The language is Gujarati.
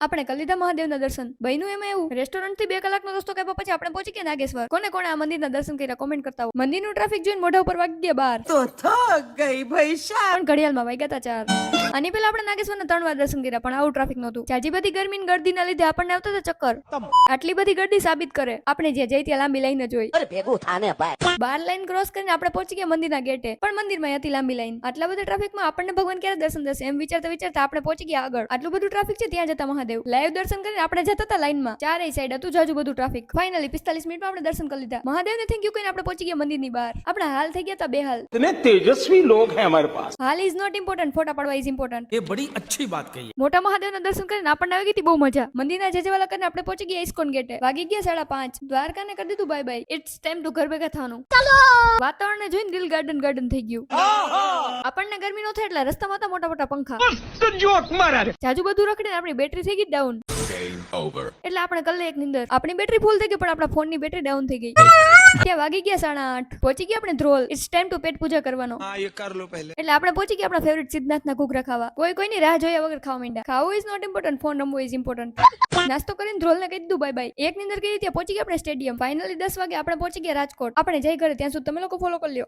આપણે કરી લીધા મહાદેવના દર્શન. બન્યું એમાં એવું, રેસ્ટોરન્ટ થી 2 કલાકનો રસ્તો કાપ્યા પછી આપણે પહોંચી ગયા નાગેશ્વર. કોને કોને આ મંદિરના દર્શન કર્યા કોમેન્ટ કરતા હો. મંદિરનું ટ્રાફિક જોઈને મોઢા ઉપર વાગી ગયા 12. તો થક ગઈ ભાઈ સાહેબ. પણ ઘડિયાળમાં વાગ્યા હતા 4. આની પહેલા આપણે નાગેશ્વરના 3 વાર દર્શન કર્યા પણ આવું ટ્રાફિક નહોતું. જાજી બધી ગરમીની ગર્દીના લીધે આપણને આવતા હતા ચક્કર. આટલી બધી ગર્દી સાબિત કરે આપણે જે જઈ ત્યાં લાંબી લાઈન જ હોય. અરે ભેગું થાને ભાઈ. 12 લાઈન ક્રોસ કરીને આપણે પહોંચી ગયા મંદિરના ગેટે. પણ મંદિરમાં હતી લાંબી લાઈન. આટલા બધા ટ્રાફિકમાં આપણને ભગવાન ક્યારે દર્શન દેશે એમ વિચારતા વિચારતા આપણે પહોંચી ગયા આગળ. આટલું બધું ટ્રાફિક છે ત્યાં જતા મહાદેવ. લાઈવ દર્શન કરીને આપણે જતા હતા લાઈનમાં. ચારેય સાઈડ હતું જાજુ બધું ટ્રાફિક. ફાઇનલી 45 મિનિટમાં આપણે દર્શન કરી લીધા. મહાદેવને થેન્ક યુ કહીને આપણે પહોંચી ગયા મંદિરની બહાર. આપણા હાલ થઈ ગયા હતા બેહાલ. इतने तेजस्वी लोग हैं हमारे पास। હાલ ઇઝ નોટ ઇમ્પોર્ટન્ટ, ફોટા પાડવા ઇઝ ઇમ્પોર્ટન્ટ. ये बड़ी अच्छी बात कही। મોટા મહાદેવના દર્શન કરીને આપણને આવી ગઈ હતી બહુ મજા. મંદિરના જજવાલા કરીને આપણે પહોંચી ગયા ઇસ્કોન ગેટે. વાગી ગયા 5:30. દ્વારકાને કરી દીધું bye bye. It's time to ઘર ભેગા થવાનું. વાતાવરણને જોઈને દિલ ગાર્ડન ગાર્ડન થઈ ગયું. આપણને ગરમી નો થાય એટલે રસ્તામાં હતા મોટા મોટા પંખા. જાજુ બધું રખડીને આપણી બેટરી થઈ ગઈ ડાઉન. એટલે આપણે કલ્લે એક નિંદર. આપણી બેટરી ફૂલ થઈ ગઈ પણ આપણા ફોનની બેટરી ડાઉન થઈ ગઈ. ત્યાં વાગી ગયા 8:30. પહોંચી ગયા આપણે ધ્રોલ. ઇટ્સ ટાઈમ ટુ પેટ પૂજા કરવાનો. ये कर लो पहले। એટલે આપણે પહોંચી ગયા આપણા ફેવરિટ સિદ્ધનાથના ઘૂઘરા ખાવા. કોઈની રાહ જોયા વગર ખાવા માંડ્યા. ખાવું ઇઝ નોટ ઇમ્પોર્ટન્ટ, ફોન રમવું ઇઝ ઇમ્પોર્ટન્ટ. નાસ્તો કરીને ધ્રોલને કહી દીધું બાય બાય. એક નિંદર કરી ત્યાં પહોંચી ગયા આપણે સ્ટેડિયમ. ફાઇનલી 10 વાગે આપણે પહોંચી ગયા રાજકોટ. આપણે જઈ ઘરે ત્યાં સુધી તમે લોકો ફોલો કરી લ્યો.